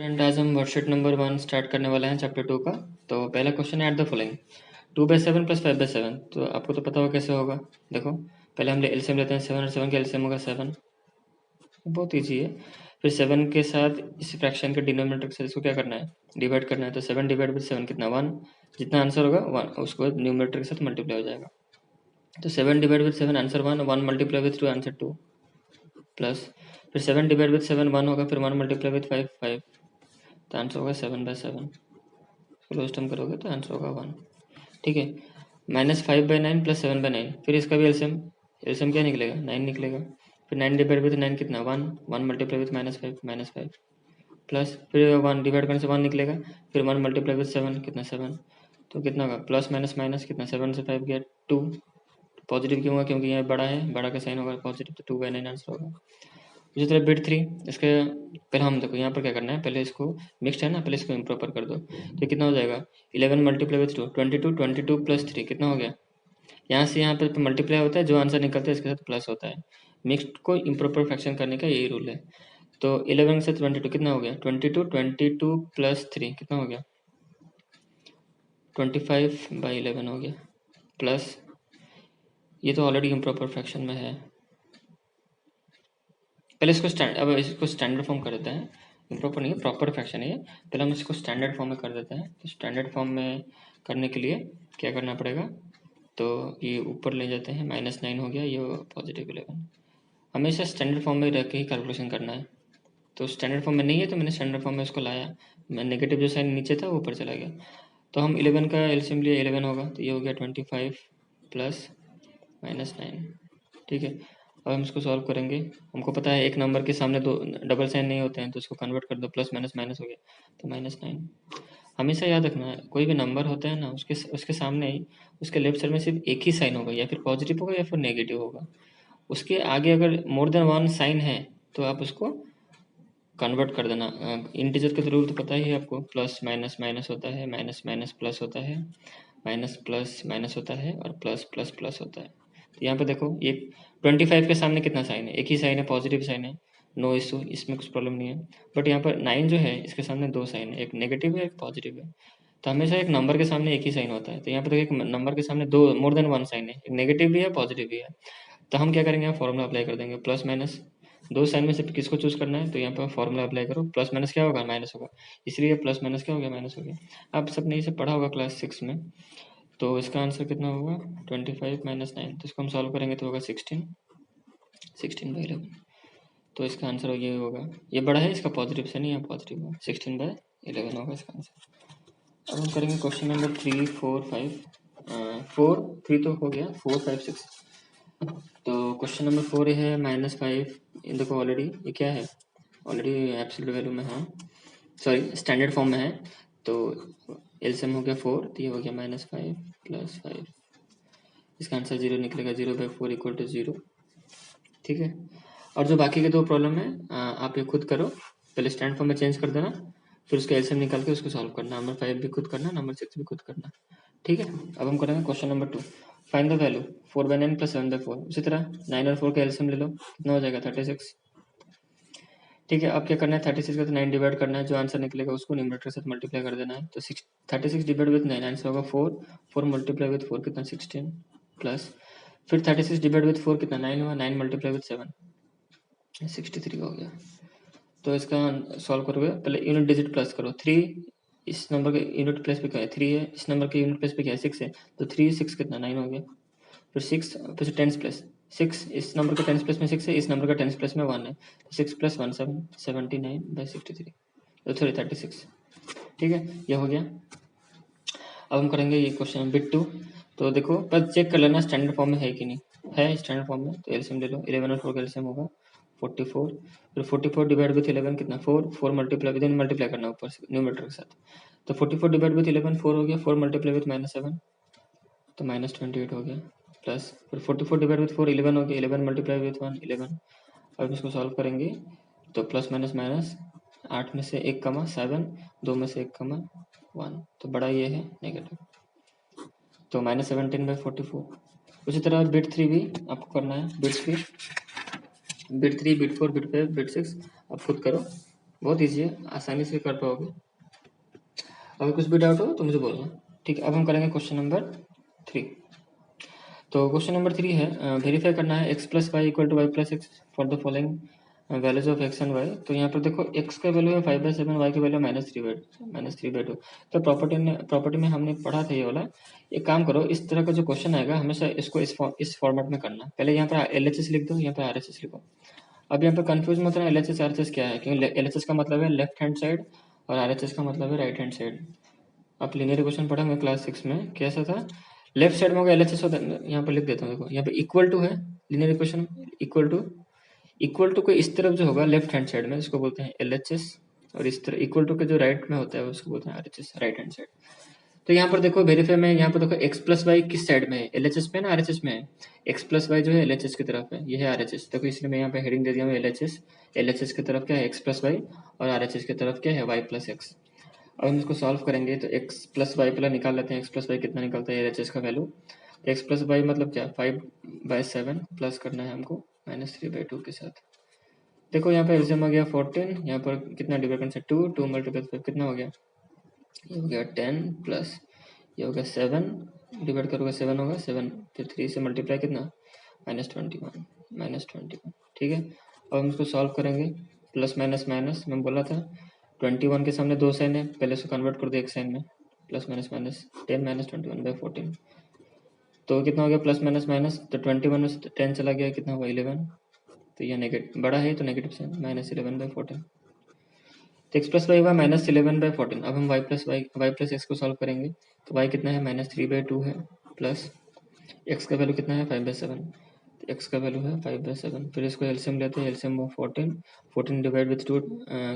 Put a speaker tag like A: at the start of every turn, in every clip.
A: Student, आज हम worksheet number 1 start करने वाले हैं चैप्टर 2 का। तो पहला क्वेश्चन है एट द फॉलोइंग 2/7 + 5/7। तो आपको तो पता होगा कैसे होगा। देखो, पहले हम एलसीएम लेते हैं 7 और 7 का एलसीएम होगा 7। बहुत ईजी है। फिर 7 के साथ इस फ्रैक्शन के डिनोमिनेटर के साथ इसको क्या करना है, डिवाइड करना है। तो 7 डिवाइड बाई 7 कितना, 1। जितना आंसर होगा 1 उसको न्यूमरेटर के साथ मल्टीप्लाई हो जाएगा। तो 7 divide by 7 answer 1, 1 multiply with 2 answer 2 plus. फिर 7 डिवाइड विथ 7 1 होगा, फिर 1 मल्टीप्लाई विथ 5 5। तो आंसर होगा 7/7। क्लोज टर्म करोगे तो आंसर होगा 1। ठीक है। -5/9 + 7/9। फिर इसका भी एलसीएम, एलसीएम क्या निकलेगा, 9 निकलेगा। फिर 9 डिवाइड विथ 9 कितना, 1, 1 मल्टीप्लाई विथ -5 प्लस। फिर 1 डिवाइड करने से 1 निकलेगा। फिर 1 मल्टीप्लाई विथ 7 कितना, 7। तो कितना होगा, प्लस माइनस माइनस कितना, 7 से 5 गया 2। पॉजिटिव क्यों होगा, क्योंकि यहाँ बड़ा है, बड़ा का साइन होगा पॉजिटिव, तो 2/9 आंसर होगा। उसी तरह बिट 3, इसके पहले हम देखो यहाँ पर क्या करना है, पहले इसको मिक्स्ड है ना, पहले इसको इम्प्रॉपर कर दो। तो कितना हो जाएगा, 11 मल्टीप्लाई विथ 2 22, 22 + 3 कितना हो गया। यहाँ से यहाँ पर मल्टीप्लाई होता है, जो आंसर निकलता है इसके साथ प्लस होता है। मिक्स्ड को इम्प्रॉपर फ्रैक्शन करने का यही रूल है। तो 11 से 22 कितना हो गया, 22, 22 + 3 कितना हो गया, 25/11 हो गया प्लस। ये तो ऑलरेडी इम्प्रॉपर फ्रैक्शन में है। पहले इसको अब इसको स्टैंडर्ड फॉर्म कर देते हैं। इम्प्रॉपर नहीं है, प्रॉपर फ्रैक्शन है ये। पहले हम इसको स्टैंडर्ड फॉर्म में कर देते हैं। तो स्टैंडर्ड फॉर्म में करने के लिए क्या करना पड़ेगा, तो ये ऊपर ले जाते हैं, -9 हो गया, ये +11। हमेशा स्टैंडर्ड फॉर्म में रह के ही कैलकुलेशन करना है। तो स्टैंडर्ड फॉर्म में नहीं है, तो मैंने स्टैंडर्ड फॉर्म में इसको लाया। मैं नेगेटिव जो साइन नीचे था वो ऊपर चला गया। तो हम 11 का एलसीएम लिए 11 होगा, तो ये हो गया 25 प्लस -9। ठीक है। अब हम इसको सॉल्व करेंगे। हमको पता है एक नंबर के सामने दो डबल साइन नहीं होते हैं, तो इसको कन्वर्ट कर दो, प्लस माइनस माइनस हो गया, तो -9। हमेशा याद रखना है, कोई भी नंबर होता है ना, उसके सामने ही उसके लेफ्ट साइड में सिर्फ एक ही साइन होगा, या फिर पॉजिटिव होगा या फिर नेगेटिव होगा। उसके आगे अगर मोर देन 1 साइन है तो आप उसको कन्वर्ट कर देना। इंटीजर का तो रूल तो पता ही है आपको, प्लस माइनस माइनस होता है, माइनस माइनस प्लस होता है, माइनस प्लस माइनस होता है, और प्लस प्लस प्लस होता है। तो यहाँ पे देखो, ये 25 के सामने कितना साइन है, एक ही साइन है, पॉजिटिव साइन है, नो इशू, इसमें कुछ प्रॉब्लम नहीं है। बट यहाँ पर 9 जो है, इसके सामने दो साइन है, एक नेगेटिव है, एक पॉजिटिव है। तो हमेशा एक नंबर के सामने एक ही साइन होता है। तो यहाँ पर देखो, एक नंबर के सामने दो, मोर देन 1 साइन है, एक नेगेटिव भी है, पॉजिटिव भी है। तो हम क्या करेंगे, फॉर्मूला अप्लाई कर देंगे, प्लस माइनस दो साइन में से किसको चूज करना है। तो यहाँ पर फॉर्मूला अप्लाई करो, प्लस माइनस क्या होगा, माइनस होगा, इसलिए प्लस माइनस क्या हो गया, माइनस हो गया। आप सबने इसे पढ़ा होगा क्लास 6 में। तो इसका आंसर कितना होगा, 25 - 9। तो इसको हम सॉल्व करेंगे तो होगा 16/11। तो इसका आंसर ये होगा, ये बड़ा है, इसका पॉजिटिव से नहीं है, पॉजिटिव होगा, 16/11 होगा इसका आंसर। अब हम करेंगे क्वेश्चन नंबर 3 4 5। 4 3 तो हो गया, 4 5 6। तो क्वेश्चन नंबर 4 है -5। इन देखो ऑलरेडी ये क्या है, ऑलरेडी एब्सोल्यूट वैल्यू में है, सॉरी स्टैंडर्ड फॉर्म में है। तो एलसीएम हो गया 4, तो ये हो गया -5 + 5। इसका आंसर 0 निकलेगा, 0/4 = 0। ठीक है। और जो बाकी के दो प्रॉब्लम है, आप ये खुद करो। पहले स्टैंड फॉर्म में चेंज कर देना, फिर उसका एलसीएम निकाल के उसको सॉल्व करना। नंबर 5 भी खुद करना, नंबर 6 भी खुद करना। ठीक है। अब हम करेंगे question number 2। Find the value 4/9 + 7/4। उसी तरह 9 और 4 का एलसीएम ले लो, कितना हो जाएगा, 36। ठीक है। अब क्या करना है, 36 का तो 9 डिवाइड करना है, जो आंसर निकलेगा उसको न्यूमरेटर के साथ मल्टीप्लाई कर देना है। तो 36 डिवाइड विथ 9 आंसर होगा 4, 4 मल्टीप्लाई विथ 4 कितना, 16 प्लस। फिर 36 डिवाइड विथ 4 कितना, 9 हुआ, 9 मल्टीप्लाई विथ 7 63 हो गया। तो इसका सॉल्व करोगे, पहले यूनिट डिजिट प्लस करो, 3 इस नंबर के यूनिट प्लेस पे क्या है, 3 है, इस नंबर के यूनिट प्लेस पे क्या है, 6 है। तो 3 6 कितना, 9 हो गया। फिर 6, फिर टेंस प्लेस 6, इस नंबर के टेंस प्लेस में 6 है, इस नंबर का टेंस प्लेस में 1 है। तो 6 + 1 7 79/63, तो सॉरी 36। ठीक है, ये हो गया। अब हम करेंगे ये क्वेश्चन बिट 2। तो देखो, पर चेक कर लेना स्टैंडर्ड फॉर्म में है कि नहीं है, स्टैंडर्ड फॉर्म में। तो एलसीएम ले लो, 11 और 4 का एलसीएम होगा 44। फिर 44 डिवाइड विथ 11 कितना, 4, 4 मल्टीप्लाई विद मल्टीप्लाई करना ऊपर से न्यूमरेटर के साथ। तो 44 डिवाइड विथ 11 4 हो गया, 4 मल्टीप्लाई विथ -7 तो -28 हो गया प्लस। फिर 44 डिवाइड विथ 4 11 हो गया, 11 मल्टीप्लाई विथ 1 11। अब इसको सॉल्व करेंगे तो प्लस माइनस माइनस, 8 में से 1 कमा 7, 2 में से 1 कमा 1, तो बड़ा ये है नेगेटिव, तो -17/44। उसी तरह बिट 3 भी आपको करना है, बिट 3 बिट 4 बिट 5 बिट 6 आप खुद करो। बहुत ईजी है, आसानी से कर पाओगे। अगर कुछ भी डाउट हो तो मुझे बोलना। ठीक है, अब हम करेंगे क्वेश्चन नंबर 3। तो क्वेश्चन नंबर 3 है, वेरीफाई करना है x plus y equal to y plus x for the following values of x and y. तो यहाँ पर देखो x का वैल्यू है 5/7, y की वैल्यू -3/2। तो प्रॉपर्टी में हमने पढ़ा था ये वाला। एक काम करो, इस तरह का जो क्वेश्चन आएगा हमेशा इसको इस फॉर्मेट में करना। पहले यहाँ पर LHS लिख दो, यहाँ पर RHS लिखो। अब यहाँ पर कंफ्यूज मत रहना LHS RHS क्या है, क्योंकि LHS का मतलब है लेफ्ट हैंड साइड और RHS का मतलब है राइट हैंड साइड। आप लीनियर इक्वेशन पढ़ा होंगे क्लास 6 में, कैसा था, लेफ्ट साइड में होगा LHS होता है। यहाँ पर लिख देता हूँ, देखो यहाँ पे इक्वल टू है, लीनियर इक्वेशन इक्वल टू को इस तरफ जो होगा लेफ्ट हैंड साइड में उसको बोलते हैं LHS, और इस तरह इक्वल टू के जो राइट में होता है उसको बोलते हैं RHS, राइट हैंड साइड। तो यहाँ पर देखो वेरीफाई में, यहाँ पर देखो x प्लस वाई किस साइड में है, LHS में ना RHS में है। x प्लस वाई जो है LHS की तरफ है, ये है RHS। देखो इसलिए मैं यहाँ पे हेडिंग दे दिया हूँ LHS की तरफ क्या है x प्लस वाई, और RHS की तरफ क्या है y प्लस एक्स। अब हम इसको सॉल्व करेंगे तो x प्लस वाई पहले निकाल लेते हैं। x प्लस वाई कितना निकलता है LHS का वैल्यू, तो x प्लस वाई मतलब क्या, 5/7 प्लस करना है हमको -3/2 के साथ। देखो यहाँ पे एल्सियम आ गया 14, यहाँ पर कितना डिवाइड करने से 2 मल्टीप्लाई 5 कितना हो गया, ये हो गया 10 प्लस ये हो गया 7, डिवाइड करोगे 7 होगा, 7 फिर 3 से मल्टीप्लाई कितना -21। ठीक है, अब हम इसको सॉल्व करेंगे। प्लस माइनस माइनस मैं बोला था 21 के सामने 2 साइन है, पहले इसको कन्वर्ट कर दो एक साइन में। प्लस माइनस माइनस 10 -21/14, तो कितना हो गया प्लस माइनस माइनस, तो 21 में से 10 चला गया, कितना हुआ 11। तो ये नेगेटिव बड़ा है तो नेगेटिव साइन, -11/14। तो x प्लस वाई हुआ -11/14। अब हम y प्लस एक्स को सॉल्व करेंगे, तो y कितना है -3/2 है, प्लस x का वैल्यू कितना है 5/7। तो x का वैल्यू है 5/7। फिर इसको एलसीएम लेते हैं, एलसीएम वो 14 डिवाइड विथ 2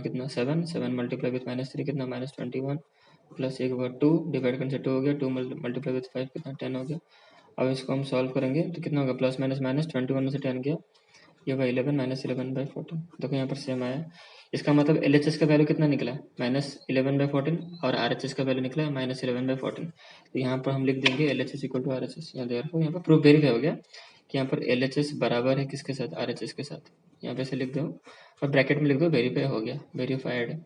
A: कितना 7 मल्टीप्लाई विथ -3 कितना -21, प्लस एक बार 2 डिवाइड करने से 2 हो गया, 2 मल्टीप्लाई विथ 5 कितना 10 हो गया। अब इसको हम सॉल्व करेंगे तो कितना होगा, प्लस माइनस माइनस 21 में से 10 गया, ये होगा 11 -11/14। देखो यहाँ पर सेम आया। इसका मतलब LHS का वैल्यू कितना निकला, -11/14, और RHS का वैल्यू निकला -11/14। तो यहाँ पर हम लिख देंगे LHS इक्वल टू RHS। यहाँ पर प्रूफ वेरीफाई हो गया कि यहाँ पर LHS बराबर है किसके साथ, RHS के साथ। यहाँ पे से लिख दो और ब्रैकेट में लिख दो वेरीफाई हो गया, वेरीफाइड।